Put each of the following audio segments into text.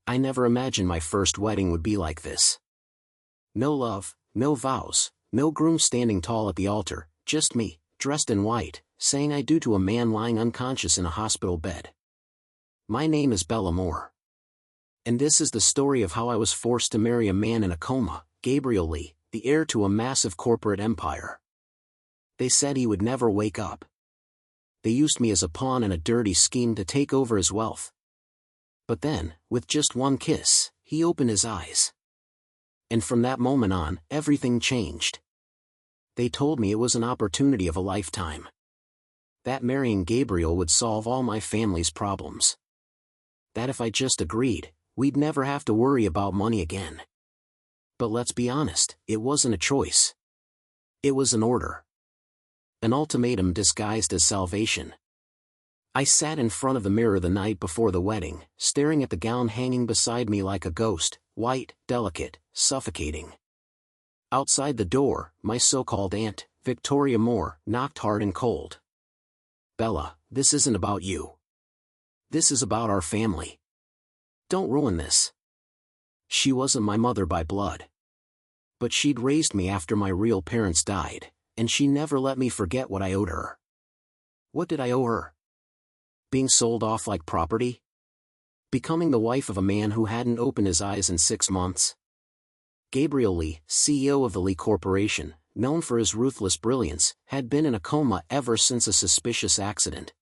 I never imagined my first wedding would be like this. No love, no vows, no groom standing tall at the altar, just me, dressed in white, saying I do to a man lying unconscious in a hospital bed. My name is Bella Moore. And this is the story of how I was forced to marry a man in a coma, Gabriel Lee, the heir to a massive corporate empire. They said he would never wake up. They used me as a pawn in a dirty scheme to take over his wealth. But then, with just one kiss, he opened his eyes. And from that moment on, everything changed. They told me it was an opportunity of a lifetime. That marrying Gabriel would solve all my family's problems. That if I just agreed, we'd never have to worry about money again. But let's be honest, it wasn't a choice. It was an order. An ultimatum disguised as salvation. I sat in front of the mirror the night before the wedding, staring at the gown hanging beside me like a ghost, white, delicate, suffocating. Outside the door, my so-called aunt, Victoria Moore, knocked hard and cold. "Bella, this isn't about you. This is about our family. Don't ruin this." She wasn't my mother by blood. But she'd raised me after my real parents died, and she never let me forget what I owed her. What did I owe her? Being sold off like property? Becoming the wife of a man who hadn't opened his eyes in 6 months? Gabriel Lee, CEO of the Lee Corporation, known for his ruthless brilliance, had been in a coma ever since a suspicious accident.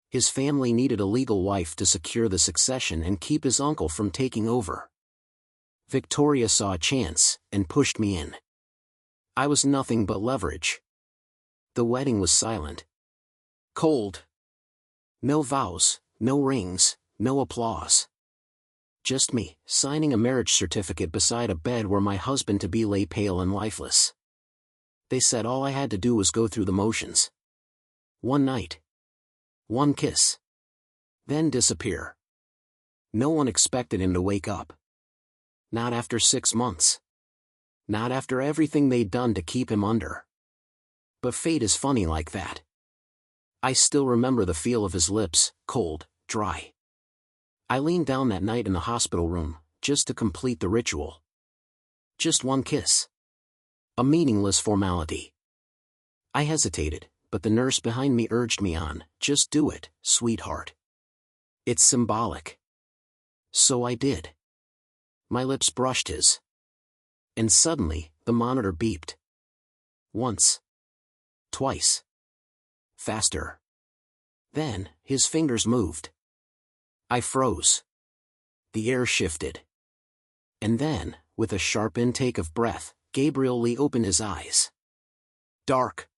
His family needed a legal wife to secure the succession and keep his uncle from taking over. Victoria saw a chance, and pushed me in. I was nothing but leverage. The wedding was silent. Cold. No vows, no rings, no applause. Just me, signing a marriage certificate beside a bed where my husband-to-be lay pale and lifeless. They said all I had to do was go through the motions. One night. One kiss. Then disappear. No one expected him to wake up. Not after 6 months. Not after everything they'd done to keep him under. But fate is funny like that. I still remember the feel of his lips, cold, dry. I leaned down that night in the hospital room, just to complete the ritual. Just one kiss. A meaningless formality. I hesitated, but the nurse behind me urged me on, "Just do it, sweetheart. It's symbolic." So I did. My lips brushed his. And suddenly, the monitor beeped. Once. Twice. Faster. Then, his fingers moved. I froze. The air shifted. And then, with a sharp intake of breath, Gabriel Lee opened his eyes. Dark.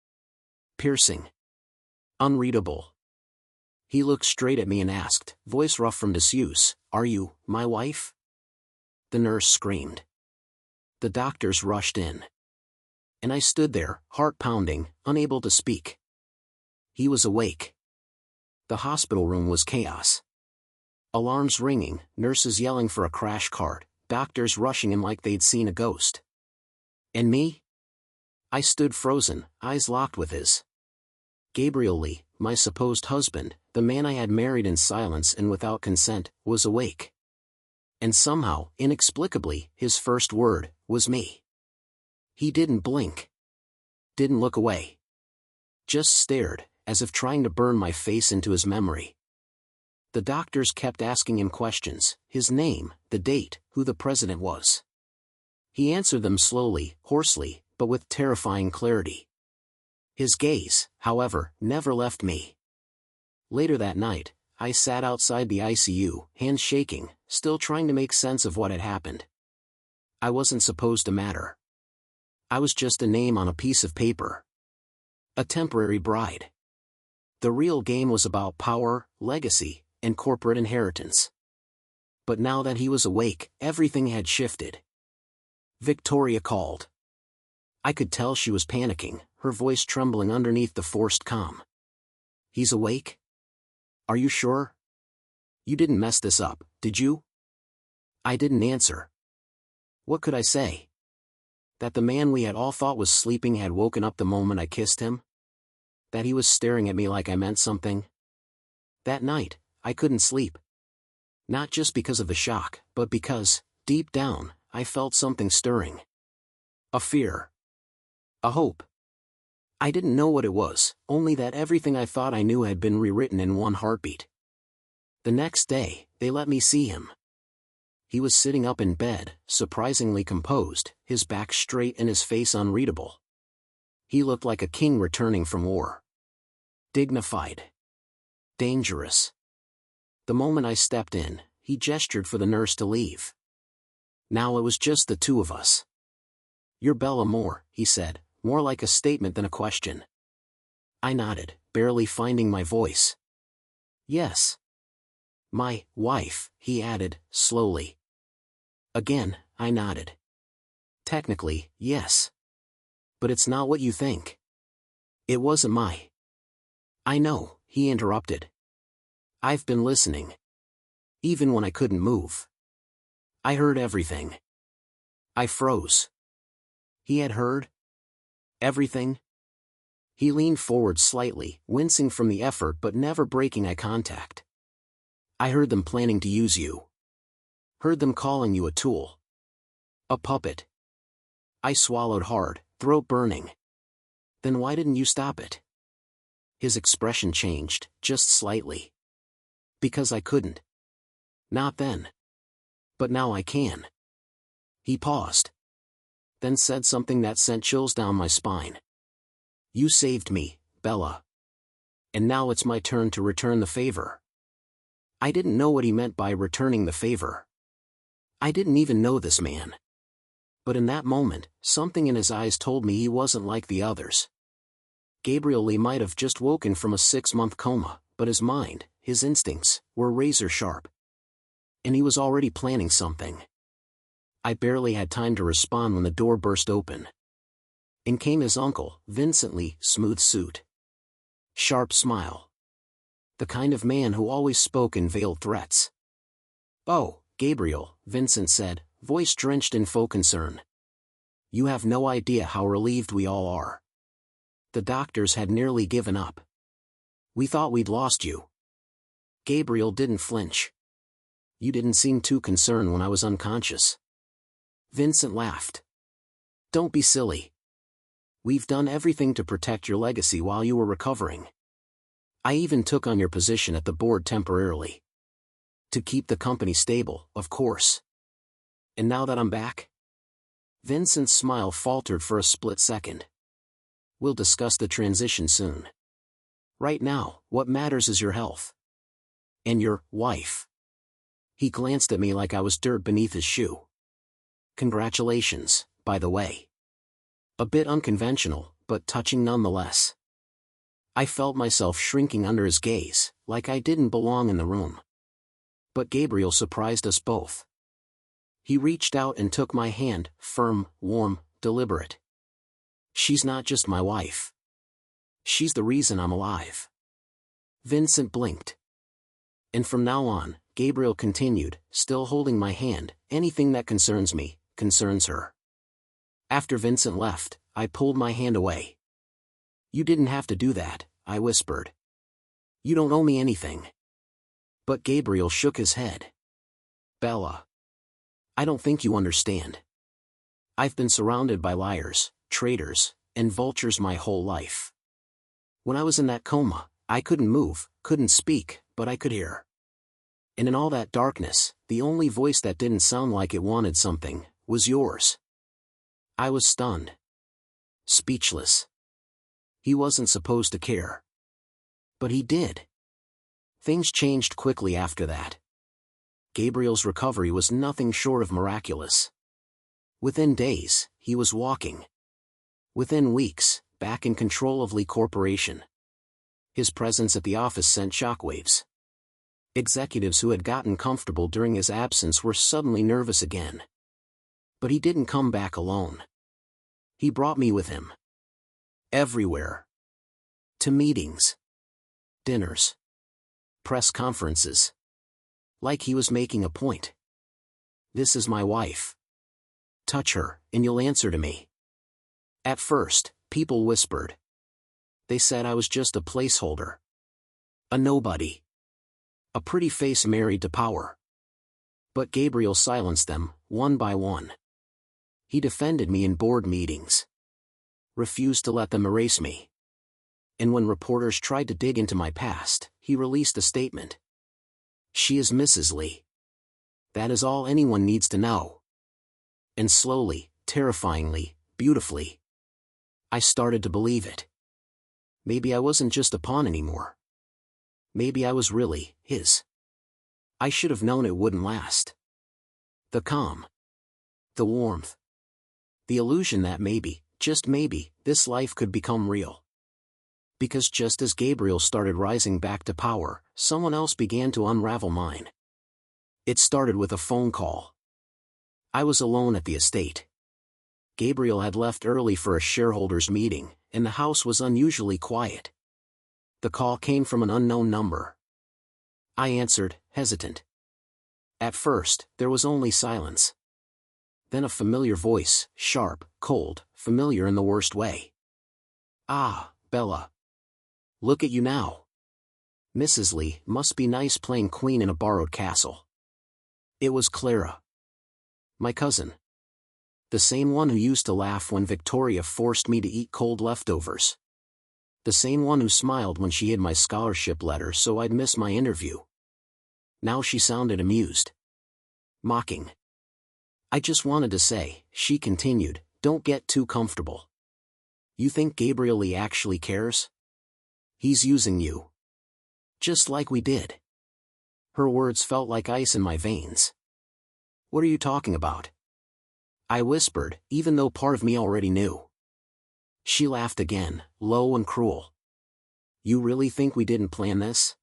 Piercing. Unreadable. He looked straight at me and asked, voice rough from disuse, "Are you, my wife?" The nurse screamed. The doctors rushed in. And I stood there, heart pounding, unable to speak. He was awake. The hospital room was chaos. Alarms ringing, nurses yelling for a crash cart, doctors rushing him like they'd seen a ghost. And me? I stood frozen, eyes locked with his. Gabriel Lee, my supposed husband, the man I had married in silence and without consent, was awake. And somehow, inexplicably, his first word was me. He didn't blink. Didn't look away. Just stared, as if trying to burn my face into his memory. The doctors kept asking him questions, his name, the date, who the president was. He answered them slowly, hoarsely, but with terrifying clarity. His gaze, however, never left me. Later that night, I sat outside the ICU, hands shaking, still trying to make sense of what had happened. I wasn't supposed to matter. I was just a name on a piece of paper. A temporary bride. The real game was about power, legacy, and corporate inheritance. But now that he was awake, everything had shifted. Victoria called. I could tell she was panicking, her voice trembling underneath the forced calm. "He's awake? Are you sure? You didn't mess this up, did you?" I didn't answer. What could I say? That the man we had all thought was sleeping had woken up the moment I kissed him? That he was staring at me like I meant something? That night, I couldn't sleep. Not just because of the shock, but because, deep down, I felt something stirring. A fear. A hope. I didn't know what it was, only that everything I thought I knew had been rewritten in one heartbeat. The next day, they let me see him. He was sitting up in bed, surprisingly composed, his back straight and his face unreadable. He looked like a king returning from war. Dignified. Dangerous. The moment I stepped in, he gestured for the nurse to leave. Now it was just the two of us. "You're Bella Moore," he said, more like a statement than a question. I nodded, barely finding my voice. "Yes." "My wife," he added, slowly. Again, I nodded. "Technically, yes. But it's not what you think." "It wasn't my—" "I know," he interrupted. "I've been listening. Even when I couldn't move. I heard everything." I froze. He had heard? Everything? He leaned forward slightly, wincing from the effort but never breaking eye contact. "I heard them planning to use you. Heard them calling you a tool. A puppet." I swallowed hard, throat burning. "Then why didn't you stop it?" His expression changed, just slightly. "Because I couldn't. Not then. But now I can." He paused. Then said something that sent chills down my spine. "You saved me, Bella. And now it's my turn to return the favor." I didn't know what he meant by returning the favor. I didn't even know this man. But in that moment, something in his eyes told me he wasn't like the others. Gabriel Lee might have just woken from a 6-month coma, but his mind, his instincts, were razor sharp. And he was already planning something. I barely had time to respond when the door burst open. In came his uncle, Vincent Lee, smooth suit. Sharp smile. The kind of man who always spoke in veiled threats. "Oh, Gabriel," Vincent said, voice drenched in faux concern. "You have no idea how relieved we all are. The doctors had nearly given up. We thought we'd lost you." Gabriel didn't flinch. "You didn't seem too concerned when I was unconscious." Vincent laughed. "Don't be silly. We've done everything to protect your legacy while you were recovering. I even took on your position at the board temporarily. To keep the company stable, of course. And now that I'm back?" Vincent's smile faltered for a split second. "We'll discuss the transition soon. Right now, what matters is your health. And your wife." He glanced at me like I was dirt beneath his shoe. "Congratulations, by the way." A bit unconventional, but touching nonetheless. I felt myself shrinking under his gaze, like I didn't belong in the room. But Gabriel surprised us both. He reached out and took my hand, firm, warm, deliberate. "She's not just my wife. She's the reason I'm alive." Vincent blinked. "And from now on," Gabriel continued, still holding my hand, "anything that concerns me, concerns her." After Vincent left, I pulled my hand away. "You didn't have to do that," I whispered. "You don't owe me anything." But Gabriel shook his head. "Bella, I don't think you understand. I've been surrounded by liars, traitors, and vultures my whole life. When I was in that coma, I couldn't move, couldn't speak, but I could hear. And in all that darkness, the only voice that didn't sound like it wanted something, was yours." I was stunned. Speechless. He wasn't supposed to care. But he did. Things changed quickly after that. Gabriel's recovery was nothing short of miraculous. Within days, he was walking. Within weeks, back in control of Lee Corporation. His presence at the office sent shockwaves. Executives who had gotten comfortable during his absence were suddenly nervous again. But he didn't come back alone. He brought me with him. Everywhere. To meetings. Dinners. Press conferences. Like he was making a point. "This is my wife. Touch her, and you'll answer to me." At first, people whispered. They said I was just a placeholder. A nobody. A pretty face married to power. But Gabriel silenced them, one by one. He defended me in board meetings. Refused to let them erase me. And when reporters tried to dig into my past, he released a statement. She is Mrs. Lee. That is all anyone needs to know. And slowly, terrifyingly, beautifully, I started to believe it. Maybe I wasn't just a pawn anymore. Maybe I was really his. I should have known it wouldn't last. The calm. The warmth. The illusion that maybe, just maybe, this life could become real. Because just as Gabriel started rising back to power, someone else began to unravel mine. It started with a phone call. I was alone at the estate. Gabriel had left early for a shareholders' meeting, and the house was unusually quiet. The call came from an unknown number. I answered, hesitant. At first, there was only silence. Then a familiar voice, sharp, cold, familiar in the worst way. Ah, Bella. Look at you now. Mrs. Lee must be nice playing queen in a borrowed castle. It was Clara. My cousin. The same one who used to laugh when Victoria forced me to eat cold leftovers. The same one who smiled when she hid my scholarship letter so I'd miss my interview. Now she sounded amused. Mocking. I just wanted to say, she continued, don't get too comfortable. You think Gabriel Lee actually cares? He's using you. Just like we did. Her words felt like ice in my veins. What are you talking about? I whispered, even though part of me already knew. She laughed again, low and cruel. You really think we didn't plan this?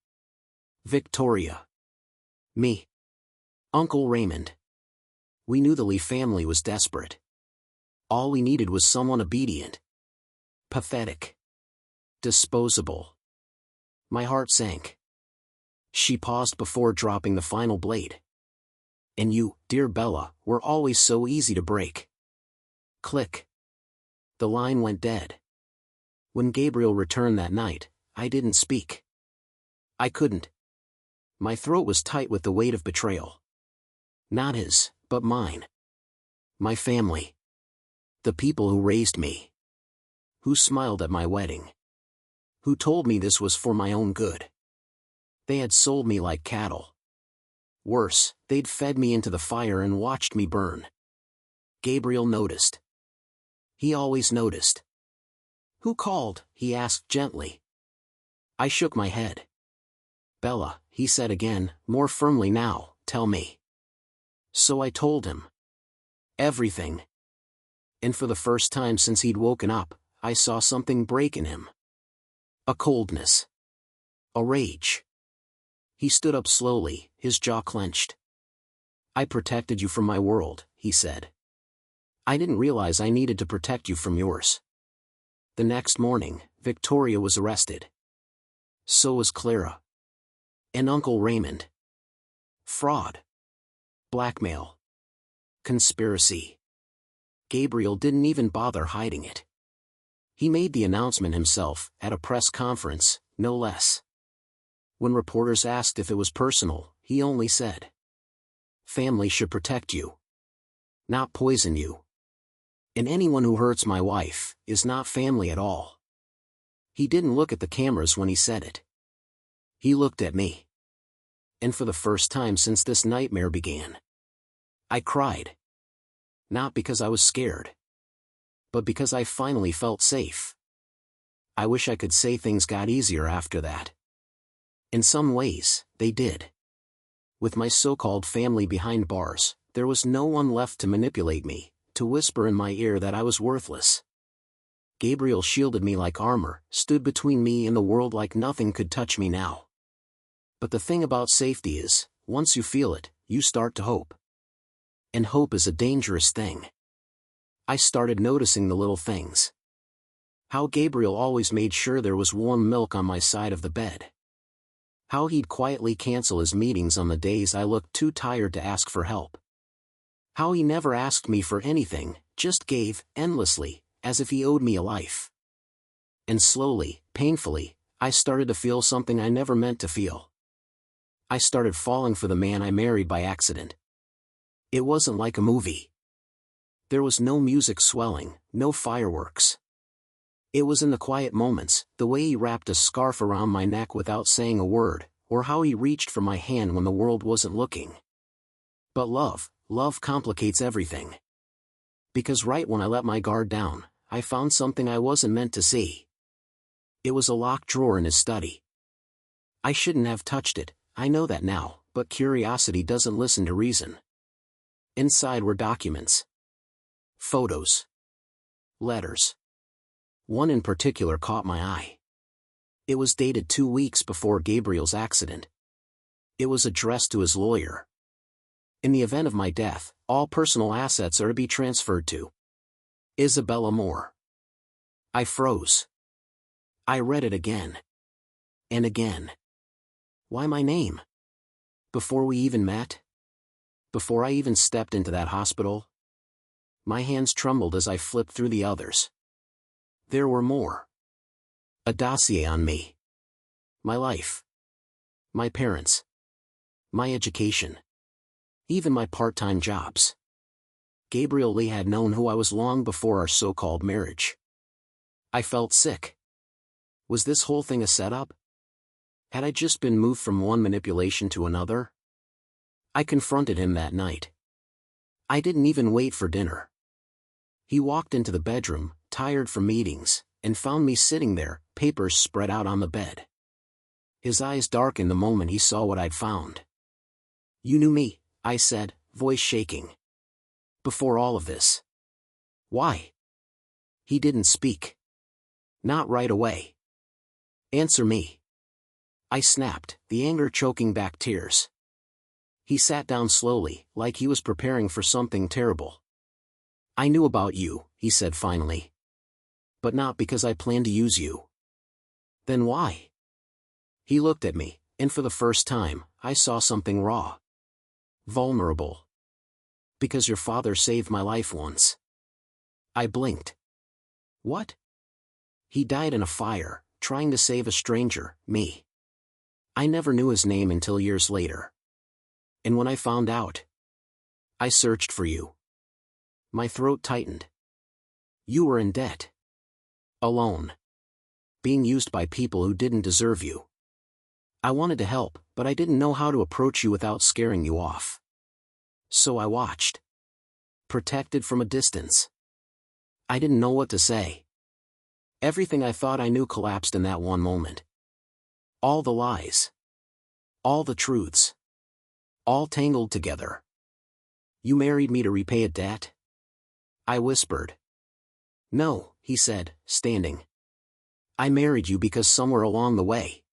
Victoria. Me. Uncle Raymond. We knew the Lee family was desperate. All we needed was someone obedient. Pathetic. Disposable. My heart sank. She paused before dropping the final blade. And you, dear Bella, were always so easy to break. Click. The line went dead. When Gabriel returned that night, I didn't speak. I couldn't. My throat was tight with the weight of betrayal. Not his, but mine. My family. The people who raised me. Who smiled at my wedding. Who told me this was for my own good. They had sold me like cattle. Worse, they'd fed me into the fire and watched me burn. Gabriel noticed. He always noticed. Who called? He asked gently. I shook my head. Bella, he said again, more firmly now, tell me. So I told him. Everything. And for the first time since he'd woken up, I saw something break in him. A coldness. A rage. He stood up slowly, his jaw clenched. I protected you from my world, he said. I didn't realize I needed to protect you from yours. The next morning, Victoria was arrested. So was Clara. And Uncle Raymond. Fraud. Blackmail. Conspiracy. Gabriel didn't even bother hiding it. He made the announcement himself, at a press conference, no less. When reporters asked if it was personal, he only said, family should protect you. Not poison you. And anyone who hurts my wife, is not family at all. He didn't look at the cameras when he said it. He looked at me. And for the first time since this nightmare began, I cried. Not because I was scared. But because I finally felt safe. I wish I could say things got easier after that. In some ways, they did. With my so-called family behind bars, there was no one left to manipulate me, to whisper in my ear that I was worthless. Gabriel shielded me like armor, stood between me and the world like nothing could touch me now. But the thing about safety is, once you feel it, you start to hope. And hope is a dangerous thing. I started noticing the little things. How Gabriel always made sure there was warm milk on my side of the bed. How he'd quietly cancel his meetings on the days I looked too tired to ask for help. How he never asked me for anything, just gave, endlessly, as if he owed me a life. And slowly, painfully, I started to feel something I never meant to feel. I started falling for the man I married by accident. It wasn't like a movie. There was no music swelling, no fireworks. It was in the quiet moments, the way he wrapped a scarf around my neck without saying a word, or how he reached for my hand when the world wasn't looking. But love complicates everything. Because right when I let my guard down, I found something I wasn't meant to see. It was a locked drawer in his study. I shouldn't have touched it, I know that now, but curiosity doesn't listen to reason. Inside were documents. Photos. Letters. One in particular caught my eye. It was dated 2 weeks before Gabriel's accident. It was addressed to his lawyer. In the event of my death, all personal assets are to be transferred to Isabella Moore. I froze. I read it again. And again. Why my name? Before we even met? Before I even stepped into that hospital? My hands trembled as I flipped through the others. There were more. A dossier on me. My life. My parents. My education. Even my part-time jobs. Gabriel Lee had known who I was long before our so-called marriage. I felt sick. Was this whole thing a setup? Had I just been moved from one manipulation to another? I confronted him that night. I didn't even wait for dinner. He walked into the bedroom, tired from meetings, and found me sitting there, papers spread out on the bed. His eyes darkened the moment he saw what I'd found. "You knew me," I said, voice shaking. "Before all of this." "Why?" He didn't speak. "Not right away." "Answer me." I snapped, the anger choking back tears. He sat down slowly, like he was preparing for something terrible. "I knew about you," he said finally. "But not because I planned to use you." "Then why?" He looked at me, and for the first time, I saw something raw. Vulnerable. "Because your father saved my life once." I blinked. "What?" "He died in a fire, trying to save a stranger, me. I never knew his name until years later. And when I found out, I searched for you." My throat tightened. "You were in debt. Alone. Being used by people who didn't deserve you. I wanted to help, but I didn't know how to approach you without scaring you off. So I watched. Protected from a distance. I didn't know what to say. Everything I thought I knew collapsed in that one moment. All the lies. All the truths. All tangled together. You married me to repay a debt?" I whispered. "No," he said, standing. "I married you because somewhere along the way,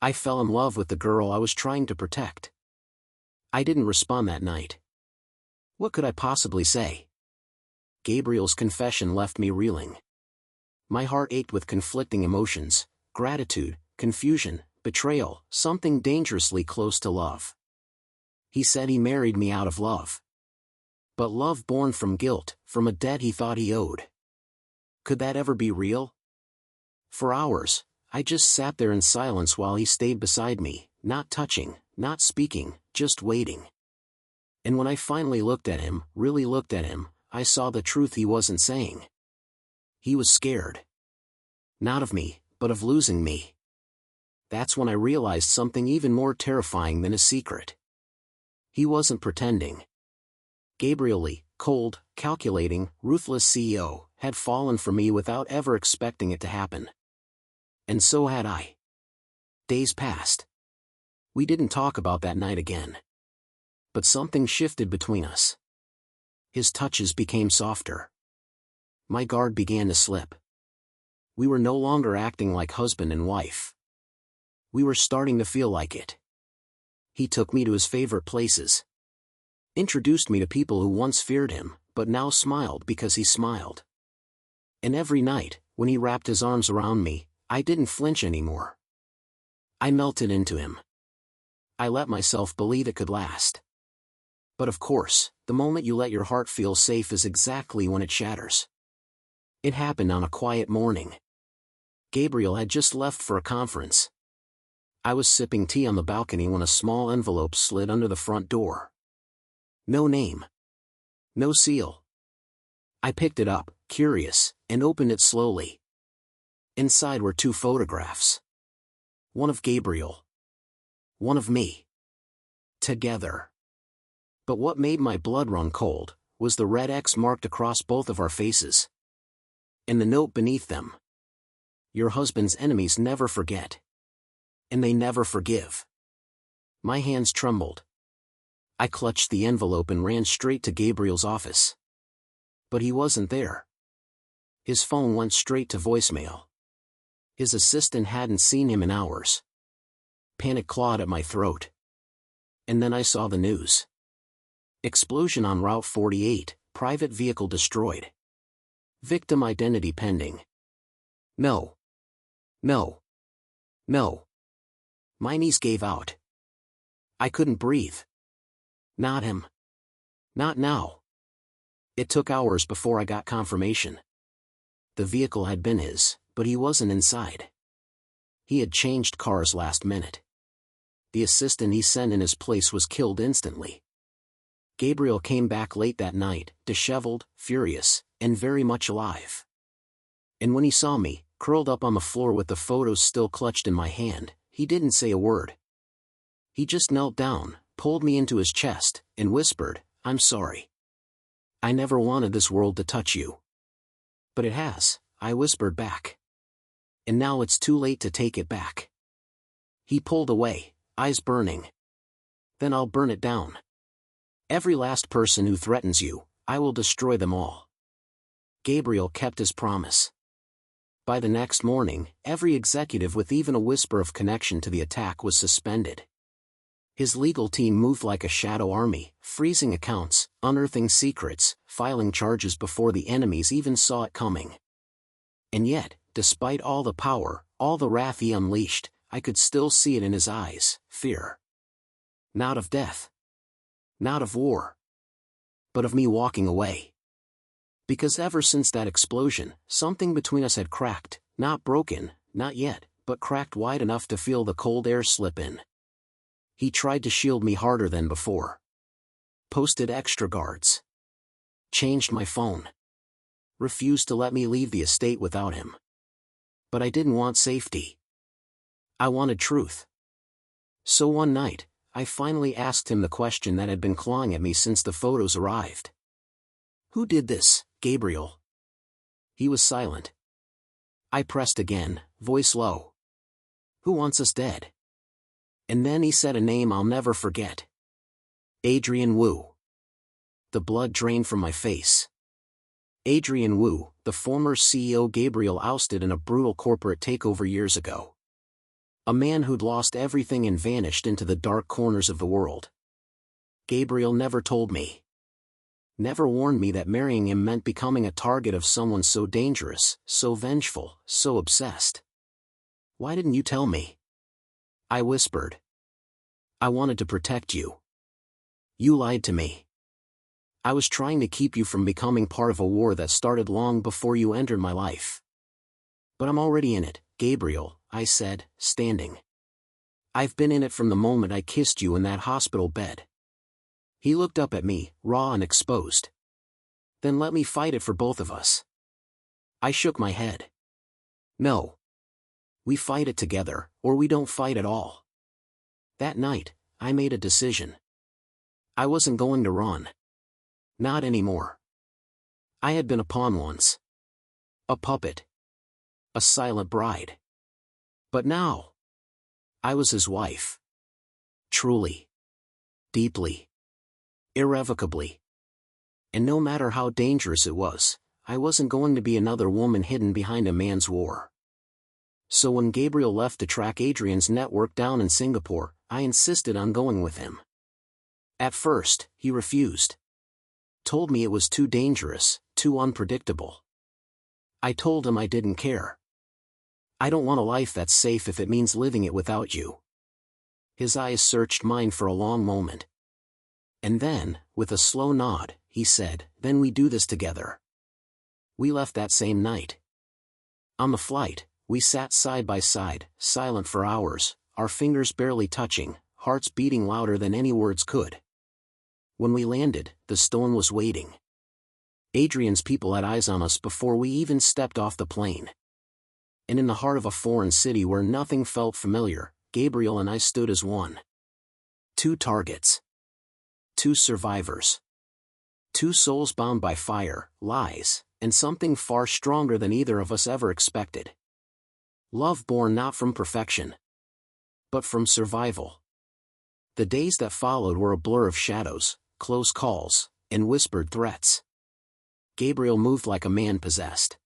I fell in love with the girl I was trying to protect." I didn't respond that night. What could I possibly say? Gabriel's confession left me reeling. My heart ached with conflicting emotions, gratitude, confusion, betrayal, something dangerously close to love. He said he married me out of love. But love born from guilt, from a debt he thought he owed. Could that ever be real? For hours, I just sat there in silence while he stayed beside me, not touching, not speaking, just waiting. And when I finally looked at him, really looked at him, I saw the truth he wasn't saying. He was scared. Not of me, but of losing me. That's when I realized something even more terrifying than a secret. He wasn't pretending. Gabriel Lee, cold, calculating, ruthless CEO, had fallen for me without ever expecting it to happen. And so had I. Days passed. We didn't talk about that night again. But something shifted between us. His touches became softer. My guard began to slip. We were no longer acting like husband and wife. We were starting to feel like it. He took me to his favorite places. Introduced me to people who once feared him, but now smiled because he smiled. And every night, when he wrapped his arms around me, I didn't flinch anymore. I melted into him. I let myself believe it could last. But of course, the moment you let your heart feel safe is exactly when it shatters. It happened on a quiet morning. Gabriel had just left for a conference. I was sipping tea on the balcony when a small envelope slid under the front door. No name. No seal. I picked it up, curious, and opened it slowly. Inside were 2 photographs. One of Gabriel. One of me. Together. But what made my blood run cold was the red X marked across both of our faces. And the note beneath them. Your husband's enemies never forget. And they never forgive. My hands trembled. I clutched the envelope and ran straight to Gabriel's office. But he wasn't there. His phone went straight to voicemail. His assistant hadn't seen him in hours. Panic clawed at my throat. And then I saw the news. Explosion on Route 48, private vehicle destroyed. Victim identity pending. No. No. No. My knees gave out. I couldn't breathe. Not him. Not now. It took hours before I got confirmation. The vehicle had been his, but he wasn't inside. He had changed cars last minute. The assistant he sent in his place was killed instantly. Gabriel came back late that night, disheveled, furious, and very much alive. And when he saw me, curled up on the floor with the photos still clutched in my hand, he didn't say a word. He just knelt down, pulled me into his chest, and whispered, "I'm sorry. I never wanted this world to touch you." "But it has," I whispered back. "And now it's too late to take it back." He pulled away, eyes burning. "Then I'll burn it down. Every last person who threatens you, I will destroy them all." Gabriel kept his promise. By the next morning, every executive with even a whisper of connection to the attack was suspended. His legal team moved like a shadow army, freezing accounts, unearthing secrets, filing charges before the enemies even saw it coming. And yet, despite all the power, all the wrath he unleashed, I could still see it in his eyes, fear. Not of death. Not of war. But of me walking away. Because ever since that explosion, something between us had cracked, not broken, not yet, but cracked wide enough to feel the cold air slip in. He tried to shield me harder than before. Posted extra guards. Changed my phone. Refused to let me leave the estate without him. But I didn't want safety. I wanted truth. So one night, I finally asked him the question that had been clawing at me since the photos arrived. "Who did this, Gabriel?" He was silent. I pressed again, voice low. "Who wants us dead?" And then he said a name I'll never forget. Adrian Wu. The blood drained from my face. Adrian Wu, the former CEO Gabriel ousted in a brutal corporate takeover years ago. A man who'd lost everything and vanished into the dark corners of the world. Gabriel never told me. Never warned me that marrying him meant becoming a target of someone so dangerous, so vengeful, so obsessed. "Why didn't you tell me?" I whispered. "I wanted to protect you. You lied to me. I was trying to keep you from becoming part of a war that started long before you entered my life." "But I'm already in it, Gabriel," I said, standing. "I've been in it from the moment I kissed you in that hospital bed." He looked up at me, raw and exposed. "Then let me fight it for both of us." I shook my head. "No. We fight it together, or we don't fight at all." That night, I made a decision. I wasn't going to run. Not anymore. I had been a pawn once. A puppet. A silent bride. But now, I was his wife. Truly. Deeply. Irrevocably. And no matter how dangerous it was, I wasn't going to be another woman hidden behind a man's war. So when Gabriel left to track Adrian's network down in Singapore, I insisted on going with him. At first, he refused. Told me it was too dangerous, too unpredictable. I told him I didn't care. "I don't want a life that's safe if it means living it without you." His eyes searched mine for a long moment. And then, with a slow nod, he said, "Then we do this together." We left that same night. On the flight, we sat side by side, silent for hours, our fingers barely touching, hearts beating louder than any words could. When we landed, the stone was waiting. Adrian's people had eyes on us before we even stepped off the plane. And in the heart of a foreign city where nothing felt familiar, Gabriel and I stood as one. Two targets. Two survivors. Two souls bound by fire, lies, and something far stronger than either of us ever expected. Love born not from perfection, but from survival. The days that followed were a blur of shadows, close calls, and whispered threats. Gabriel moved like a man possessed.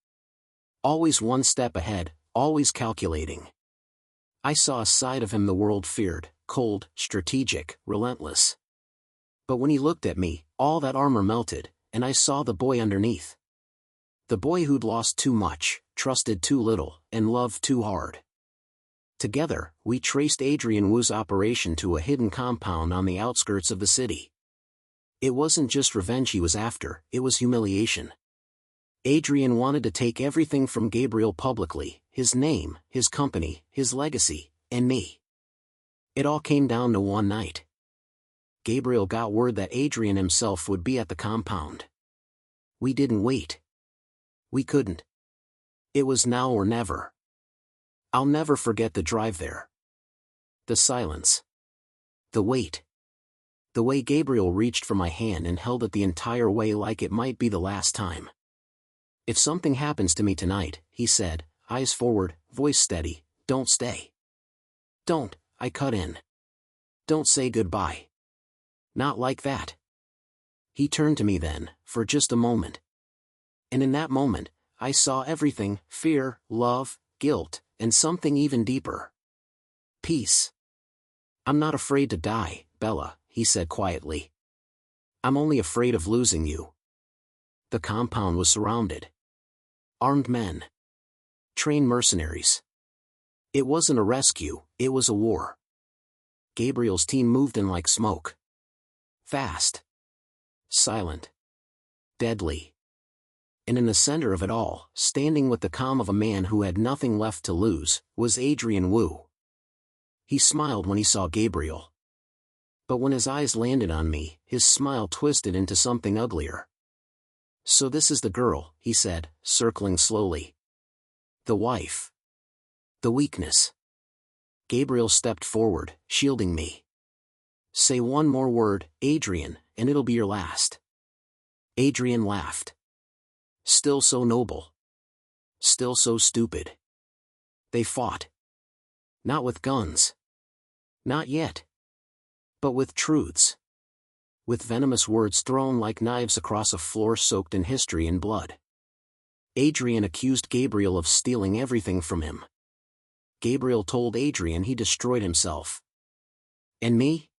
Always one step ahead, always calculating. I saw a side of him the world feared, cold, strategic, relentless. But when he looked at me, all that armor melted, and I saw the boy underneath. The boy who'd lost too much, trusted too little, and loved too hard. Together, we traced Adrian Wu's operation to a hidden compound on the outskirts of the city. It wasn't just revenge he was after, it was humiliation. Adrian wanted to take everything from Gabriel publicly, his name, his company, his legacy, and me. It all came down to one night. Gabriel got word that Adrian himself would be at the compound. We didn't wait. We couldn't. It was now or never. I'll never forget the drive there. The silence. The wait. The way Gabriel reached for my hand and held it the entire way like it might be the last time. If something happens to me tonight, he said, eyes forward, voice steady, don't stay. Don't, I cut in. Don't say goodbye. Not like that. He turned to me then, for just a moment. And in that moment, I saw everything, fear, love, guilt, and something even deeper. Peace. I'm not afraid to die, Bella, he said quietly. I'm only afraid of losing you. The compound was surrounded. Armed men. Trained mercenaries. It wasn't a rescue, it was a war. Gabriel's team moved in like smoke. Fast. Silent. Deadly. And in the center of it all, standing with the calm of a man who had nothing left to lose, was Adrian Wu. He smiled when he saw Gabriel. But when his eyes landed on me, his smile twisted into something uglier. So this is the girl, he said, circling slowly. The wife. The weakness. Gabriel stepped forward, shielding me. Say one more word, Adrian, and it'll be your last. Adrian laughed. Still so noble. Still so stupid. They fought. Not with guns. Not yet. But with truths. With venomous words thrown like knives across a floor soaked in history and blood. Adrian accused Gabriel of stealing everything from him. Gabriel told Adrian he destroyed himself. And me?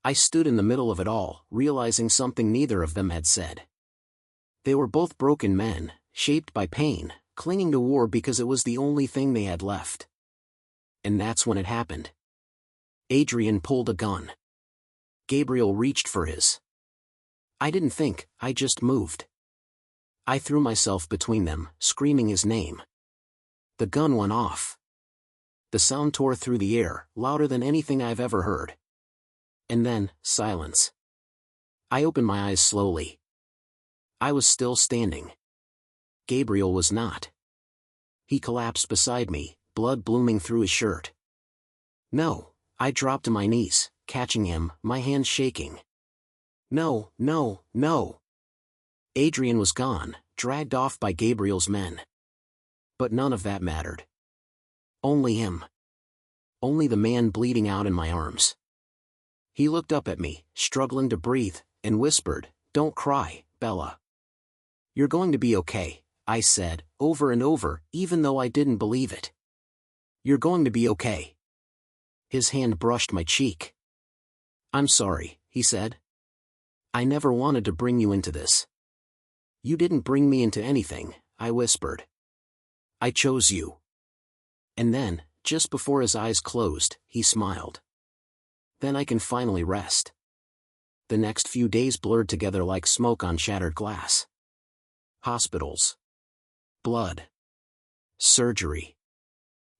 I stood in the middle of it all, realizing something neither of them had said. They were both broken men, shaped by pain, clinging to war because it was the only thing they had left. And that's when it happened. Adrian pulled a gun. Gabriel reached for his. I didn't think, I just moved. I threw myself between them, screaming his name. The gun went off. The sound tore through the air, louder than anything I've ever heard. And then, silence. I opened my eyes slowly. I was still standing. Gabriel was not. He collapsed beside me, blood blooming through his shirt. No, I dropped to my knees, catching him, my hands shaking. No, no, no. Adrian was gone, dragged off by Gabriel's men. But none of that mattered. Only him. Only the man bleeding out in my arms. He looked up at me, struggling to breathe, and whispered, "Don't cry, Bella. You're going to be okay," I said, over and over, even though I didn't believe it. You're going to be okay. His hand brushed my cheek. I'm sorry, he said. I never wanted to bring you into this. You didn't bring me into anything, I whispered. I chose you. And then, just before his eyes closed, he smiled. Then I can finally rest. The next few days blurred together like smoke on shattered glass. Hospitals. Blood. Surgery.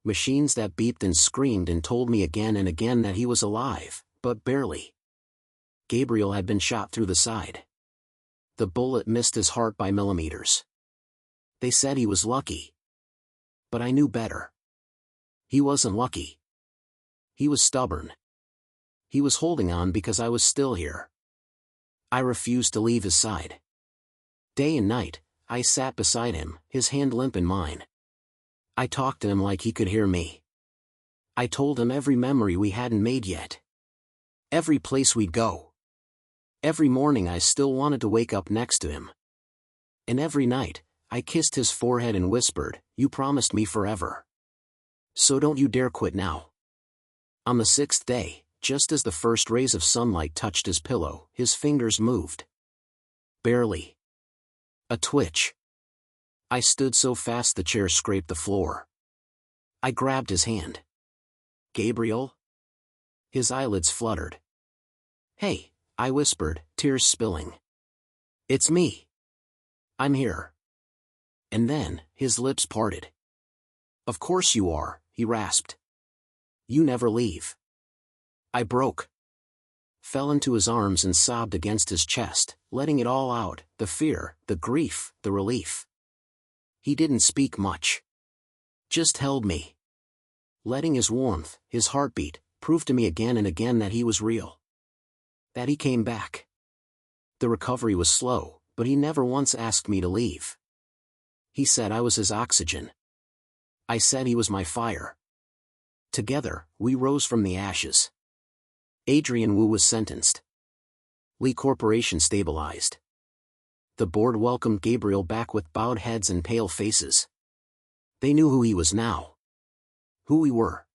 Machines that beeped and screamed and told me again and again that he was alive, but barely. Gabriel had been shot through the side. The bullet missed his heart by millimeters. They said he was lucky. But I knew better. He wasn't lucky. He was stubborn. He was holding on because I was still here. I refused to leave his side. Day and night, I sat beside him, his hand limp in mine. I talked to him like he could hear me. I told him every memory we hadn't made yet. Every place we'd go. Every morning I still wanted to wake up next to him. And every night, I kissed his forehead and whispered, "You promised me forever. So don't you dare quit now." On the 6th day, just as the first rays of sunlight touched his pillow, his fingers moved. Barely. A twitch. I stood so fast the chair scraped the floor. I grabbed his hand. "Gabriel?" His eyelids fluttered. "Hey," I whispered, tears spilling. "It's me. I'm here." And then, his lips parted. "Of course you are," he rasped. "You never leave." I broke. Fell into his arms and sobbed against his chest, letting it all out, the fear, the grief, the relief. He didn't speak much. Just held me. Letting his warmth, his heartbeat, prove to me again and again that he was real. That he came back. The recovery was slow, but he never once asked me to leave. He said I was his oxygen. I said he was my fire. Together, we rose from the ashes. Adrian Wu was sentenced. Lee Corporation stabilized. The board welcomed Gabriel back with bowed heads and pale faces. They knew who he was now. Who we were.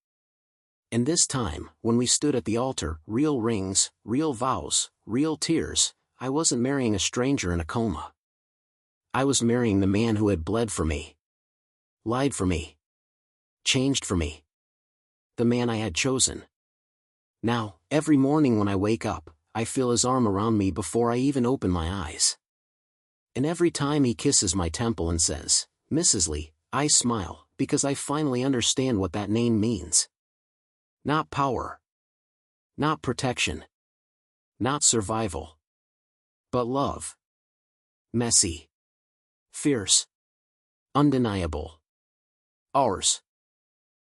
And this time, when we stood at the altar, real rings, real vows, real tears, I wasn't marrying a stranger in a coma. I was marrying the man who had bled for me. Lied for me. Changed for me. The man I had chosen. Now, every morning when I wake up, I feel his arm around me before I even open my eyes. And every time he kisses my temple and says, "Mrs. Lee," I smile, because I finally understand what that name means. Not power. Not protection. Not survival. But love. Messy. Fierce. Undeniable. Ours.